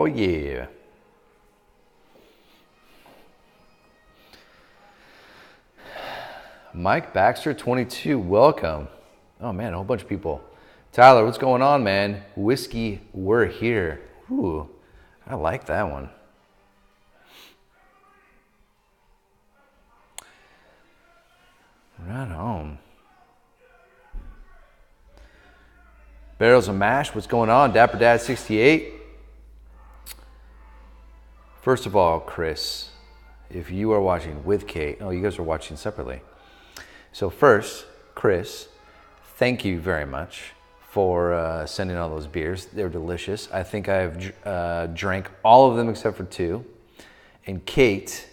yeah. Mike Baxter, 22, welcome. Oh man, a whole bunch of people. Tyler, what's going on, man? Whiskey, we're here. Ooh, I like that one. Right on. Barrels of Mash, what's going on? Dapper Dad 68. First of all, Chris, if you are watching with Kate, oh, you guys are watching separately. So first, Chris, thank you very much for sending all those beers. They're delicious. I think I've drank all of them except for 2. And Kate,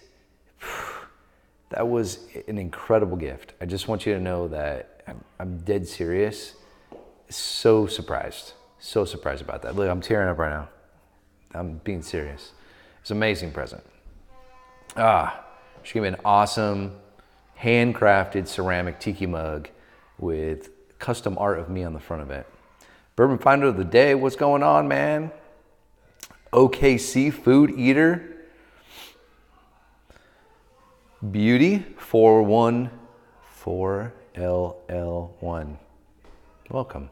that was an incredible gift. I just want you to know that I'm dead serious. So surprised about that. Look, I'm tearing up right now. I'm being serious. It's an amazing present. She gave me an awesome handcrafted ceramic tiki mug with custom art of me on the front of it. Bourbon Finder of the Day, what's going on, man? OKC Food Eater. Beauty 414LL1. Welcome.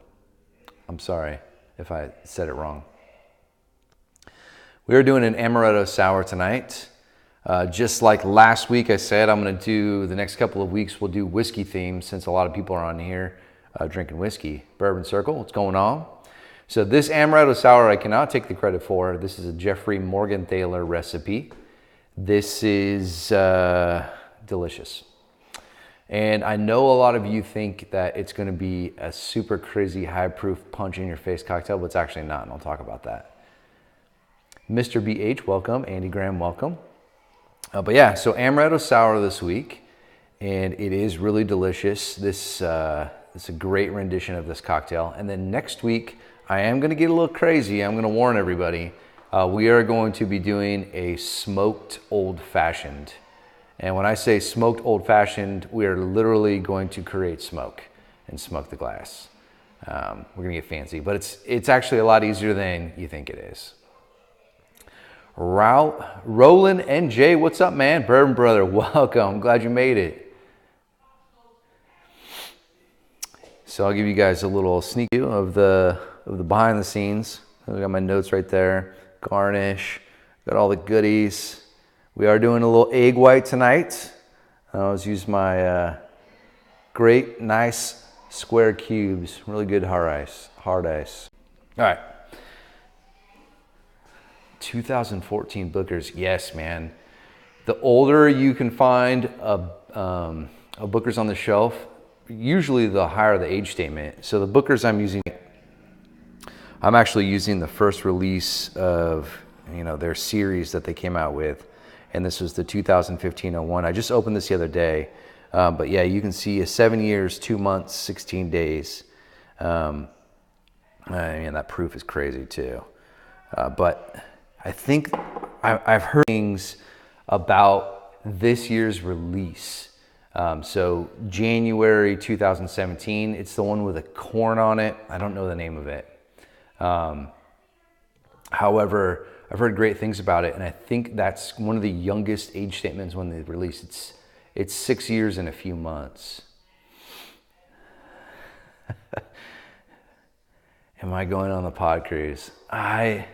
I'm sorry if I said it wrong. We are doing an Amaretto Sour tonight. Just like last week I said, I'm going to do, the next couple of weeks, we'll do whiskey themes since a lot of people are on here drinking whiskey. Bourbon Circle, what's going on? So this Amaretto Sour I cannot take the credit for. This is a Geoffrey Morgenthaler recipe. This is delicious. And I know a lot of you think that it's going to be a super crazy high proof punch in your face cocktail, but it's actually not, and I'll talk about that. Mr. BH, welcome. Andy Graham, welcome. But yeah, so Amaretto Sour this week, and it is really delicious. It's a great rendition of this cocktail. And then next week, I am going to get a little crazy. I'm going to warn everybody. We are going to be doing a smoked old fashioned. And when I say smoked old fashioned, we are literally going to create smoke and smoke the glass. We're going to get fancy, but it's actually a lot easier than you think it is. Roland NJ, what's up, man? Bourbon Brother, welcome. I'm glad you made it. So I'll give you guys a little sneak view of the behind the scenes. I got my notes right there. Garnish, got all the goodies. We are doing a little egg white tonight. I was using my great, nice square cubes. Really good hard ice. All right. 2014 Bookers, yes, man. The older you can find a Bookers on the shelf, usually the higher the age statement. So the Bookers I'm actually using the first release of their series that they came out with, and this was the 2015-01. I just opened this the other day, but yeah, you can see 7 years, 2 months, 16 days. That proof is crazy too. But I think I've heard things about this year's release. So January 2017, it's the one with a corn on it. I don't know the name of it. However, I've heard great things about it, and I think that's one of the youngest age statements when they release. It's 6 years and a few months. Am I going on the pod cruise? I'm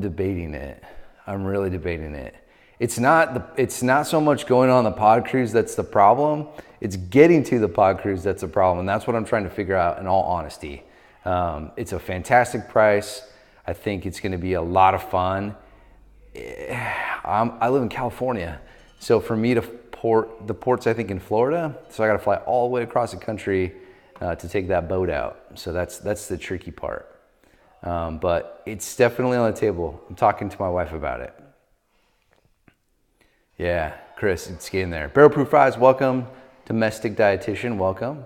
debating it. I'm really debating it. It's not so much going on the pod cruise that's the problem. It's getting to the pod cruise that's the problem. And that's what I'm trying to figure out, in all honesty. It's a fantastic price. I think it's going to be a lot of fun. I live in California. So for me to port, the port's I think in Florida. So I got to fly all the way across the country to take that boat out. So that's the tricky part. But it's definitely on the table. I'm talking to my wife about it. Yeah, Chris, it's getting there. Barrel Proof Fries, welcome. Domestic Dietitian, welcome.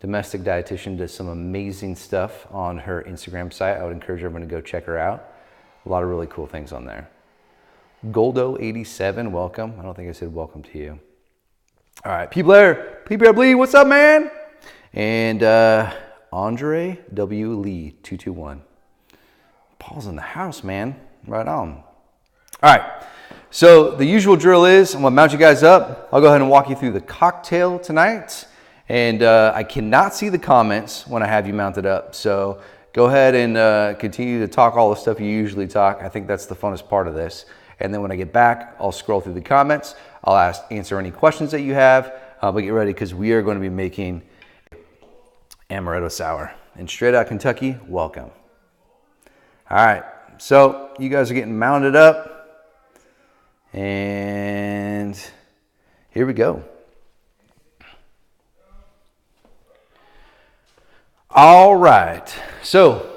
Domestic Dietitian does some amazing stuff on her Instagram site. I would encourage everyone to go check her out. A lot of really cool things on there. Goldo87, welcome. I don't think I said welcome to you. All right, PBR what's up, man? And Andre W. Lee 221. Paul's in the house, man. Right on. All right. So the usual drill is I'm gonna mount you guys up. I'll go ahead and walk you through the cocktail tonight. And I cannot see the comments when I have you mounted up. So go ahead and continue to talk all the stuff you usually talk. I think that's the funnest part of this. And then when I get back, I'll scroll through the comments. I'll answer any questions that you have. But get ready because we are going to be making Amaretto Sour. And straight out Kentucky, welcome. All right, so you guys are getting mounted up. And here we go. All right, so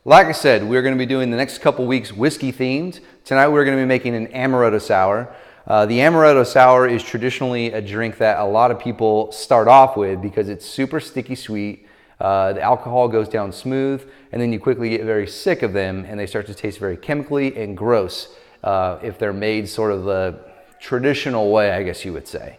like I said, we're going to be doing the next couple weeks whiskey themed. Tonight we're going to be making an Amaretto Sour. The Amaretto Sour is traditionally a drink that a lot of people start off with because it's super sticky sweet. The alcohol goes down smooth, and then you quickly get very sick of them, and they start to taste very chemically and gross if they're made sort of the traditional way, I guess you would say.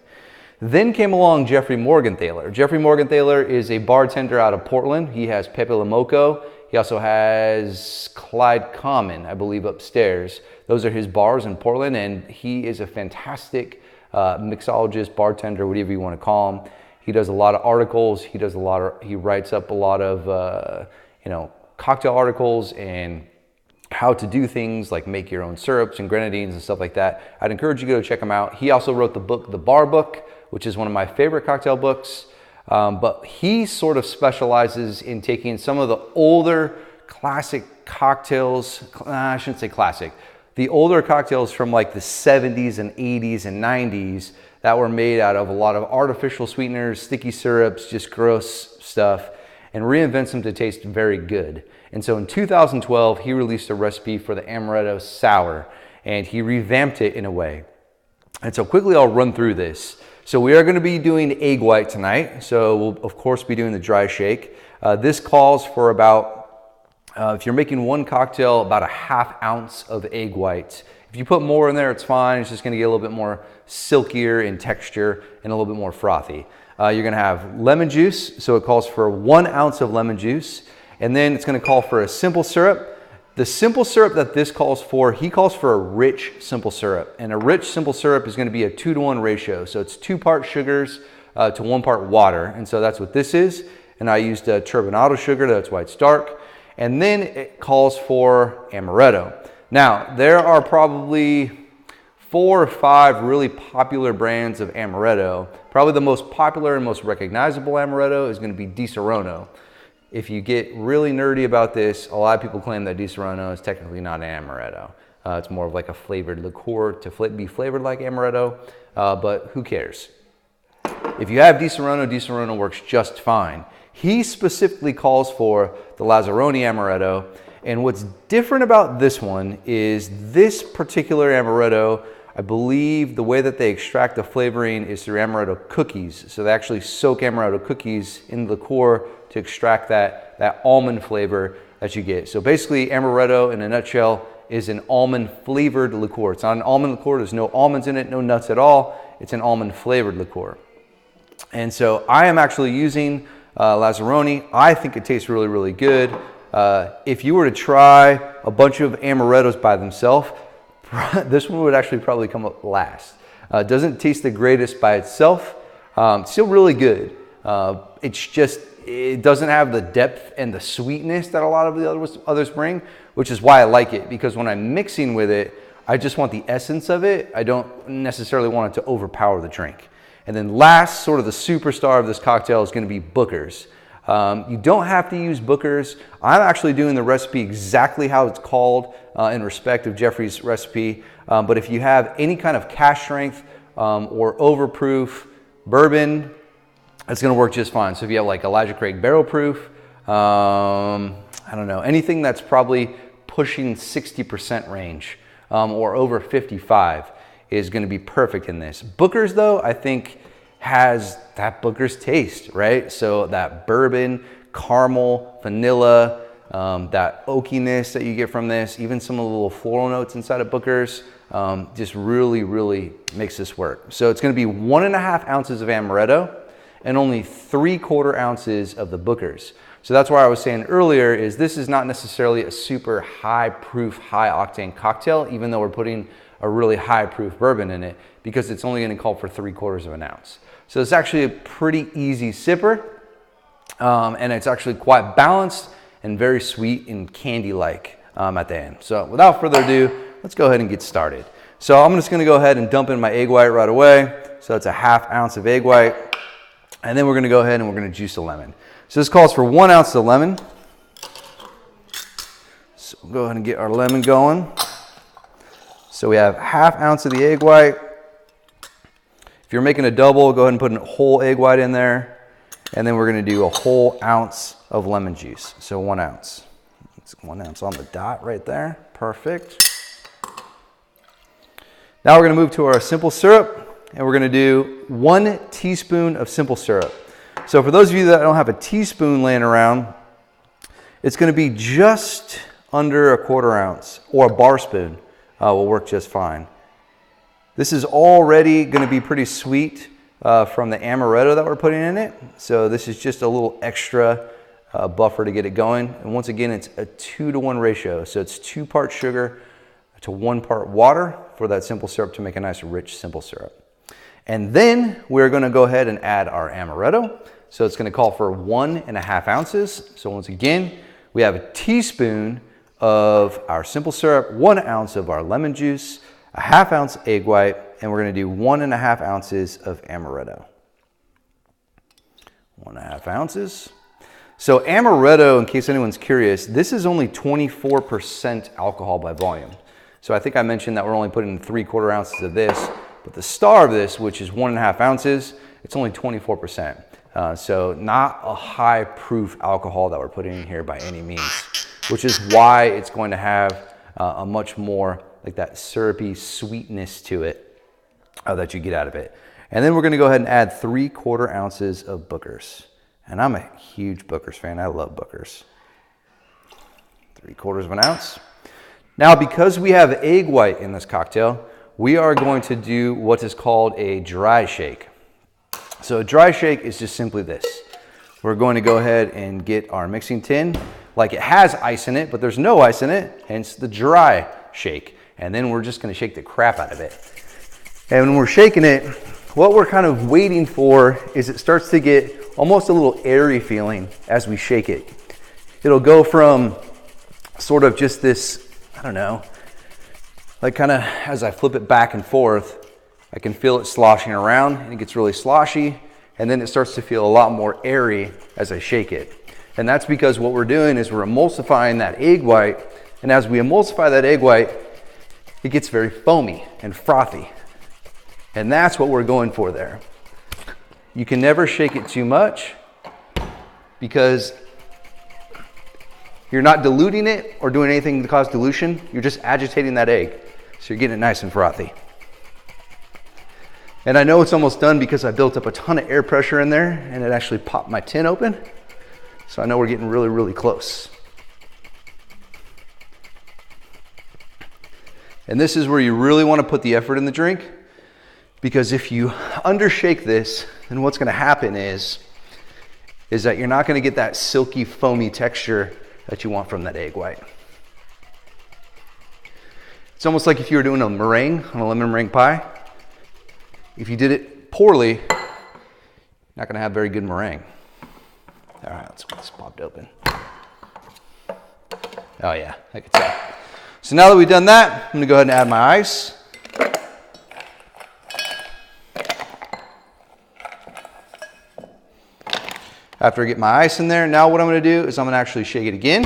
Then came along Geoffrey Morgenthaler. Geoffrey Morgenthaler is a bartender out of Portland. He has Pepe Le Moco. He also has Clyde Common, I believe, upstairs. Those are his bars in Portland, and he is a fantastic mixologist, bartender, whatever you want to call him. He does a lot of articles. He writes up a lot of cocktail articles and how to do things like make your own syrups and grenadines and stuff like that. I'd encourage you to go check him out. He also wrote the book, The Bar Book, which is one of my favorite cocktail books. But he sort of specializes in taking some of the older classic cocktails. I shouldn't say classic. The older cocktails from like the 70s and 80s and 90s that were made out of a lot of artificial sweeteners, sticky syrups, just gross stuff, and reinvents them to taste very good. And so in 2012, he released a recipe for the Amaretto Sour, and he revamped it in a way. And so quickly, I'll run through this. So we are going to be doing egg white tonight. So we'll, of course, be doing the dry shake. This calls for about, if you're making one cocktail, about a ½ ounce of egg white. If you put more in there, it's fine. It's just going to get a little bit more silkier in texture and a little bit more frothy. You're going to have lemon juice. So it calls for 1 ounce of lemon juice. And then it's going to call for a simple syrup. The simple syrup that this calls for, he calls for a rich simple syrup. And a rich simple syrup is going to be a 2-to-1 ratio. So it's 2 parts sugars to 1 part water. And so that's what this is. And I used a turbinado sugar, that's why it's dark. And then it calls for amaretto. Now, there are probably 4 or 5 really popular brands of amaretto. Probably the most popular and most recognizable amaretto is going to be Di Serono. If you get really nerdy about this, a lot of people claim that Di Serono is technically not an amaretto. It's more of like a flavored liqueur to be flavored like amaretto, but who cares? If you have Di Serono works just fine. He specifically calls for the Lazzaroni amaretto, and what's different about this one is this particular amaretto, I believe the way that they extract the flavoring is through amaretto cookies. So they actually soak amaretto cookies in the liqueur to extract that almond flavor that you get. So basically, amaretto in a nutshell is an almond flavored liqueur. It's not an almond liqueur, there's no almonds in it, no nuts at all. It's an almond flavored liqueur. And so I am actually using Lazzaroni. I think it tastes really, really good. If you were to try a bunch of amarettos by themselves, this one would actually probably come up last. It doesn't taste the greatest by itself. Still really good. It's just, it doesn't have the depth and the sweetness that a lot of the others bring, which is why I like it, because when I'm mixing with it, I just want the essence of it. I don't necessarily want it to overpower the drink. And then last, sort of the superstar of this cocktail is going to be Booker's. You don't have to use Booker's. I'm actually doing the recipe exactly how it's called in respect of Geoffrey's recipe. But if you have any kind of cask strength or overproof bourbon, it's going to work just fine. So if you have like Elijah Craig barrel proof, I don't know, anything that's probably pushing 60% range or over 55 is going to be perfect in this. Booker's, though, I think has that Booker's taste, right? So that bourbon, caramel, vanilla, that oakiness that you get from this, even some of the little floral notes inside of Booker's, just really, really makes this work. So it's going to be 1.5 ounces of amaretto and only 3/4 ounces of the Booker's. So that's why I was saying earlier is this is not necessarily a super high proof, high octane cocktail, even though we're putting a really high proof bourbon in it, because it's only going to call for 3/4 of an ounce. So it's actually a pretty easy sipper, and it's actually quite balanced and very sweet and candy-like at the end. So without further ado, let's go ahead and get started. So I'm just going to go ahead and dump in my egg white right away. So it's a 1/2 ounce of egg white, and then we're going to go ahead and we're going to juice a lemon. So this calls for 1 ounce of lemon. So we'll go ahead and get our lemon going. So we have 1/2 ounce of the egg white. If you're making a double, go ahead and put a whole egg white in there. And then we're going to do a whole ounce of lemon juice. So 1 ounce. It's 1 ounce on the dot right there. Perfect. Now we're going to move to our simple syrup, and we're going to do 1 teaspoon of simple syrup. So for those of you that don't have a teaspoon laying around, it's going to be just under 1/4 ounce, or a bar spoon will work just fine. This is already going to be pretty sweet from the amaretto that we're putting in it. So this is just a little extra buffer to get it going. And once again, it's a 2-to-1 ratio. So it's 2 parts sugar to 1 part water for that simple syrup to make a nice rich simple syrup. And then we're going to go ahead and add our amaretto. So it's going to call for 1.5 ounces. So once again, we have a teaspoon of our simple syrup, 1 ounce of our lemon juice, a 1/2 ounce egg white, and we're going to do 1.5 ounces of amaretto. 1.5 ounces. So amaretto, in case anyone's curious, this is only 24% alcohol by volume. So I think I mentioned that we're only putting 3/4 ounces of this, but the star of this, which is 1.5 ounces, it's only 24%. So not a high proof alcohol that we're putting in here by any means, which is why it's going to have a much more like that syrupy sweetness to it that you get out of it. And then we're going to go ahead and add 3/4 ounces of Booker's. And I'm a huge Booker's fan. I love Booker's. 3/4 of an ounce. Now, because we have egg white in this cocktail, we are going to do what is called a dry shake. So a dry shake is just simply this. We're going to go ahead and get our mixing tin, like it has ice in it, but there's no ice in it, hence the dry shake. And then we're just going to shake the crap out of it. And when we're shaking it, what we're kind of waiting for is it starts to get almost a little airy feeling as we shake it. It'll go from sort of just this, I don't know, like kind of as I flip it back and forth, I can feel it sloshing around and it gets really sloshy, and then it starts to feel a lot more airy as I shake it. And that's because what we're doing is we're emulsifying that egg white, and as we emulsify that egg white, it gets very foamy and frothy. And that's what we're going for there. You can never shake it too much because you're not diluting it or doing anything to cause dilution. You're just agitating that egg. So you're getting it nice and frothy. And I know it's almost done because I built up a ton of air pressure in there and it actually popped my tin open. So I know we're getting really, really close. And this is where you really want to put the effort in the drink, because if you undershake this, then what's going to happen is that you're not going to get that silky, foamy texture that you want from that egg white. It's almost like if you were doing a meringue on a lemon meringue pie. If you did it poorly, you're not going to have very good meringue. All right, let's get this popped open. Oh yeah, I can tell. So now that we've done that, I'm going to go ahead and add my ice. After I get my ice in there, now what I'm going to do is I'm going to actually shake it again.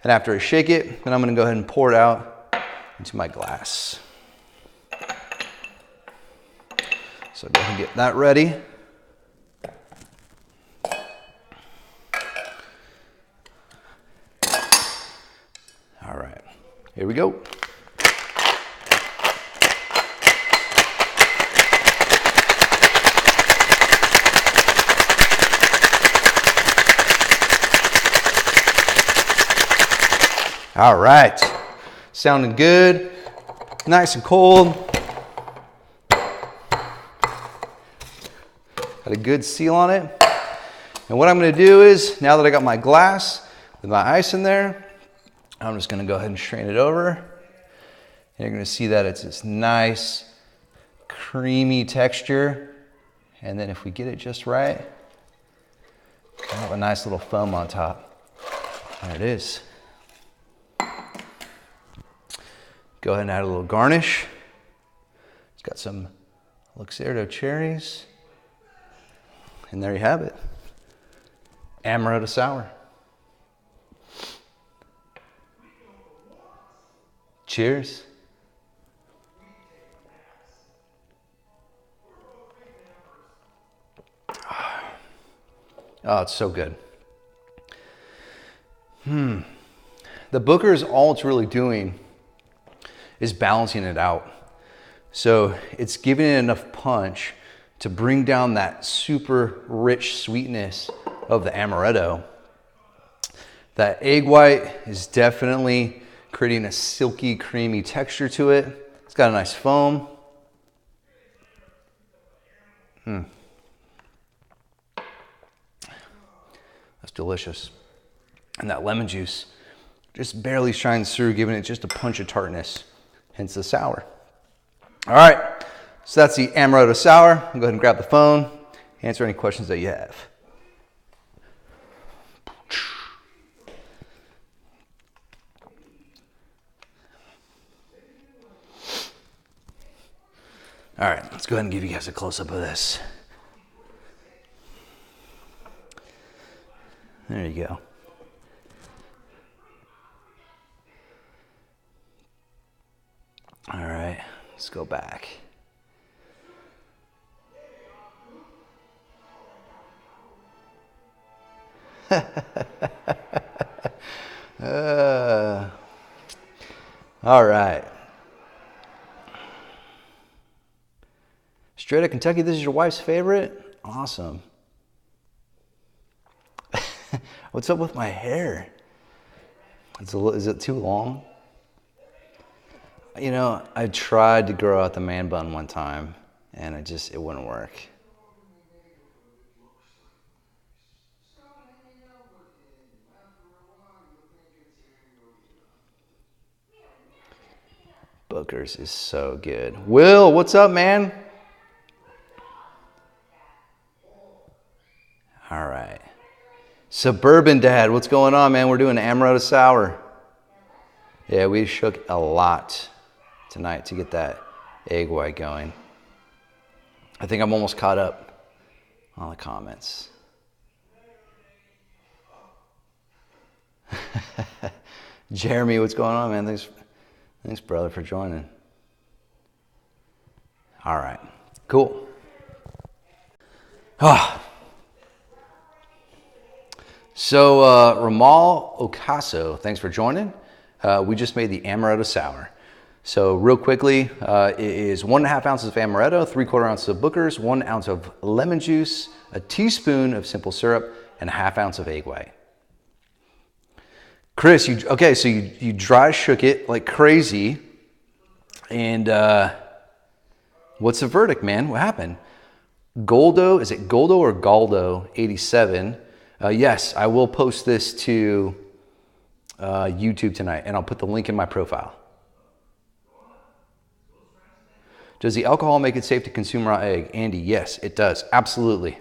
And after I shake it, then I'm going to go ahead and pour it out into my glass. So go ahead and get that ready. All right, here we go. All right, sounding good, nice and cold. Got a good seal on it. And what I'm gonna do is, now that I got my glass with my ice in there, I'm just gonna go ahead and strain it over. And you're gonna see that it's this nice, creamy texture. And then if we get it just right, we'll have a nice little foam on top. There it is. Go ahead and add a little garnish. It's got some Luxardo cherries. And there you have it. Amaretto Sour. Cheers. Oh, it's so good. The Booker's, all it's really doing is balancing it out. So it's giving it enough punch to bring down that super rich sweetness of the Amaretto. That egg white is definitely creating a silky, creamy texture to it. It's got a nice foam. That's delicious. And that lemon juice just barely shines through, giving it just a punch of tartness, hence the sour. All right, so that's the Amaretto Sour. I'll go ahead and grab the phone, answer any questions that you have. All right, let's go ahead and give you guys a close-up of this. There you go. All right, let's go back. All right. Straight out of Kentucky, this is your wife's favorite? Awesome. What's up with my hair? Is it too long? You know, I tried to grow out the man bun one time, and it wouldn't work. Booker's is so good. Will, what's up, man? All right. Suburban Dad, what's going on, man? We're doing Amaretto Sour. Yeah, we shook a lot tonight to get that egg white going. I think I'm almost caught up on the comments. Jeremy, what's going on, man? Thanks, brother, for joining. All right, cool. So Ramal Ocaso, thanks for joining. We just made the Amaretto Sour. So real quickly, it is 1.5 ounces of Amaretto, 3/4 ounces of Booker's, 1 ounce of lemon juice, a teaspoon of simple syrup, and 1/2 ounce of egg white. Chris, so you dry shook it like crazy. And what's the verdict, man? What happened? Goldo, is it Goldo or Galdo 87? Yes, I will post this to YouTube tonight, and I'll put the link in my profile. Does the alcohol make it safe to consume raw egg? Andy, yes, it does. Absolutely.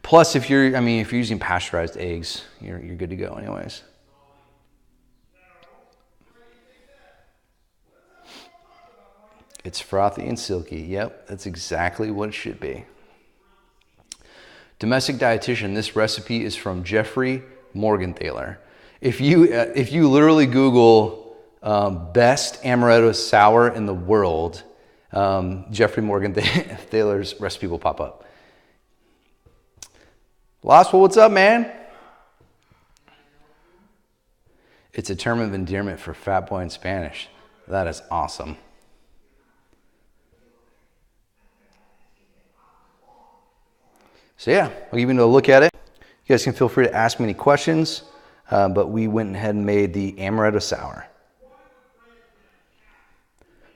Plus, if you're using pasteurized eggs, you're good to go anyways. It's frothy and silky. Yep, that's exactly what it should be. Domestic dietitian, this recipe is from Geoffrey Morgenthaler. If you literally Google best Amaretto Sour in the world, Geoffrey Morgenthaler's recipe will pop up. Lostwell, what's up, man? It's a term of endearment for fat boy in Spanish. That is awesome. So yeah, I'll give you a look at it. You guys can feel free to ask me any questions, but we went ahead and made the Amaretto Sour.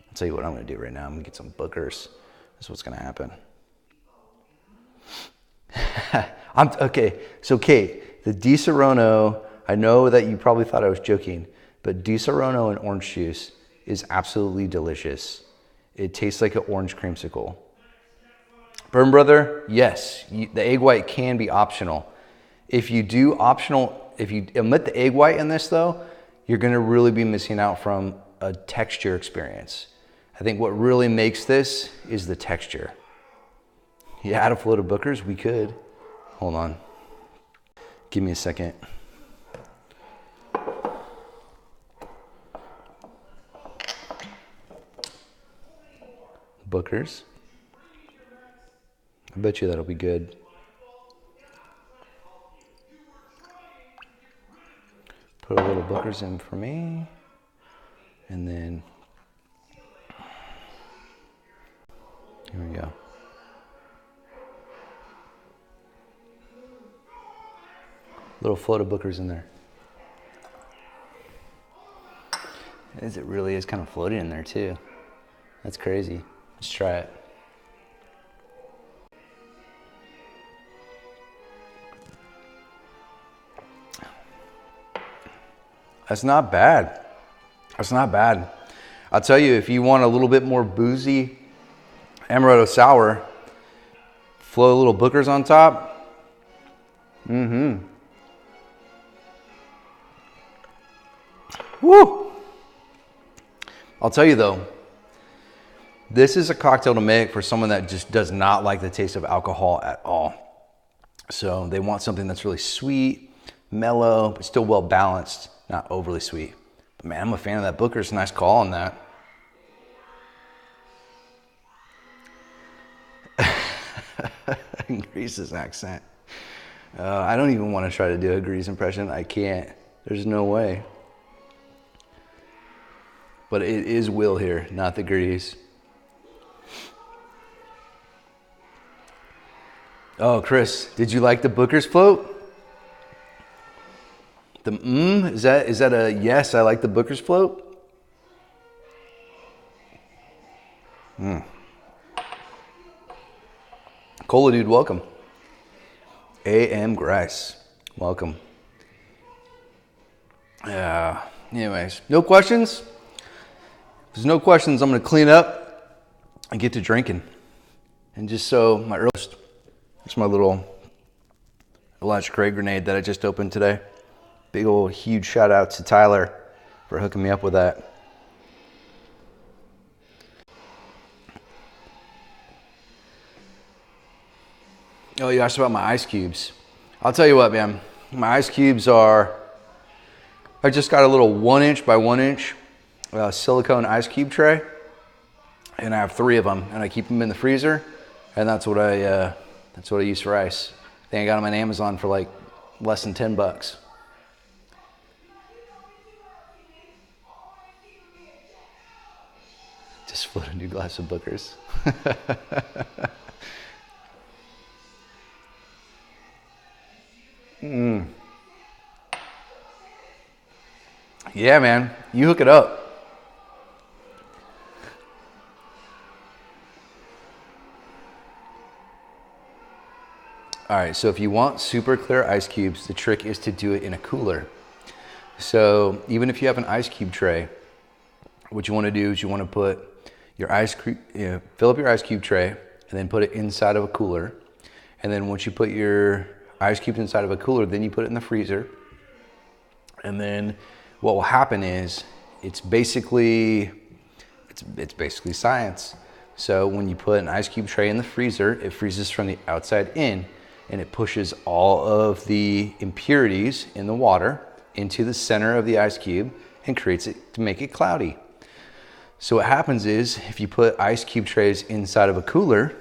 I'll tell you what I'm gonna do right now. I'm gonna get some Booker's. That's what's gonna happen. Okay, so Kate, the Di Serono, I know that you probably thought I was joking, but Di Serono and orange juice is absolutely delicious. It tastes like an orange creamsicle. Bourbon Brother, yes, the egg white can be optional. If you omit the egg white in this though, you're gonna really be missing out from a texture experience. I think what really makes this is the texture. You add a float of Booker's, we could. Hold on, give me a second. Booker's. I bet you that'll be good. Put a little Booker's in for me. And then, here we go. Little float of Booker's in there. It really is kind of floating in there too. That's crazy. Let's try it. That's not bad. That's not bad. I'll tell you, if you want a little bit more boozy Amaretto Sour, flow a little Booker's on top. Woo! I'll tell you though, this is a cocktail to make for someone that just does not like the taste of alcohol at all. So they want something that's really sweet, mellow, but still well balanced, not overly sweet. But man, I'm a fan of that Booker's. Nice call on that. Grease's accent. I don't even want to try to do a Grease impression. I can't. There's no way. But it is Will here, not the Grease. Oh, Chris, did you like the Booker's float? Is that a yes, I like the Booker's float? Cola Dude, welcome. A.M. Grice, welcome. Anyways, no questions? If there's no questions, I'm going to clean up and get to drinking. And just so my earliest, it's my little Elijah Craig grenade that I just opened today. Big old huge shout out to Tyler for hooking me up with that. Oh, you asked about my ice cubes. I'll tell you what, man. My ice cubes are, I just got a little 1" by 1" silicone ice cube tray. And I have 3 of them, and I keep them in the freezer. And that's what I use for ice. I think I got them on Amazon for like less than $10. Just float a new glass of Booker's. Yeah, man, you hook it up. All right, so if you want super clear ice cubes, the trick is to do it in a cooler. So even if you have an ice cube tray, what you want to do is you want to put your fill up your ice cube tray and then put it inside of a cooler. And then once you put your ice cubes inside of a cooler, then you put it in the freezer. And then what will happen is it's basically science. So when you put an ice cube tray in the freezer, it freezes from the outside in, and it pushes all of the impurities in the water into the center of the ice cube and creates it to make it cloudy. So what happens is if you put ice cube trays inside of a cooler,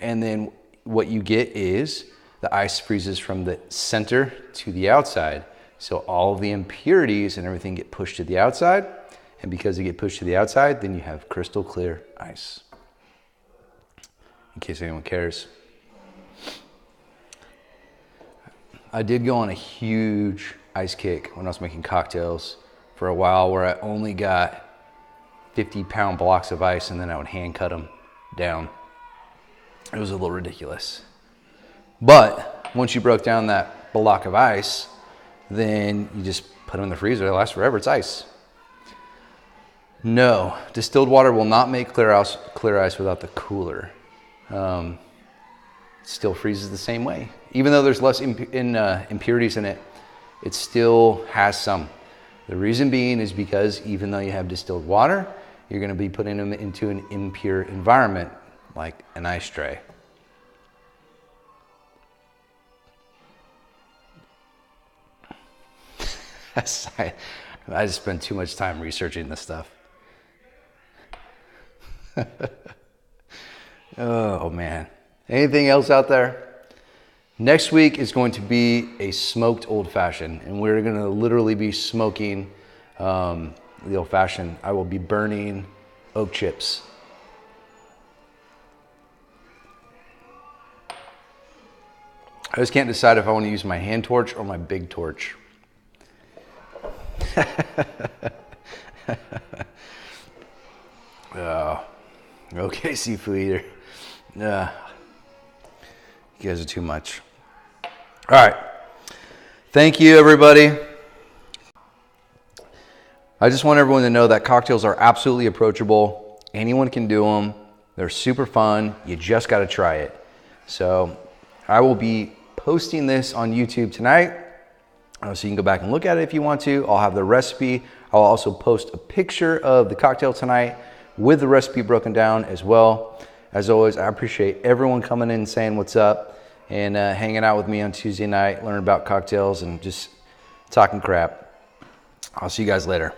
and then what you get is the ice freezes from the center to the outside. So all of the impurities and everything get pushed to the outside. And because they get pushed to the outside, then you have crystal clear ice. In case anyone cares. I did go on a huge ice kick when I was making cocktails for a while, where I only got 50-pound blocks of ice and then I would hand cut them down. It was a little ridiculous. But once you broke down that block of ice, then you just put them in the freezer. It lasts forever. It's ice. No, distilled water will not make clear ice without the cooler. Still freezes the same way. Even though there's less impurities in it, it still has some. The reason being is because even though you have distilled water, you're going to be putting them into an impure environment, like an ice tray. I just spend too much time researching this stuff. Oh man. Anything else out there? Next week is going to be a smoked old fashioned, and we're going to literally be smoking the old fashioned. I will be burning oak chips. I just can't decide if I want to use my hand torch or my big torch. Okay, seafood eater. You guys are too much. All right. Thank you, everybody. I just want everyone to know that cocktails are absolutely approachable. Anyone can do them. They're super fun. You just got to try it. So I will be posting this on YouTube tonight. So you can go back and look at it if you want to. I'll have the recipe. I'll also post a picture of the cocktail tonight with the recipe broken down as well. As always, I appreciate everyone coming in and saying what's up and hanging out with me on Tuesday night, learning about cocktails and just talking crap. I'll see you guys later.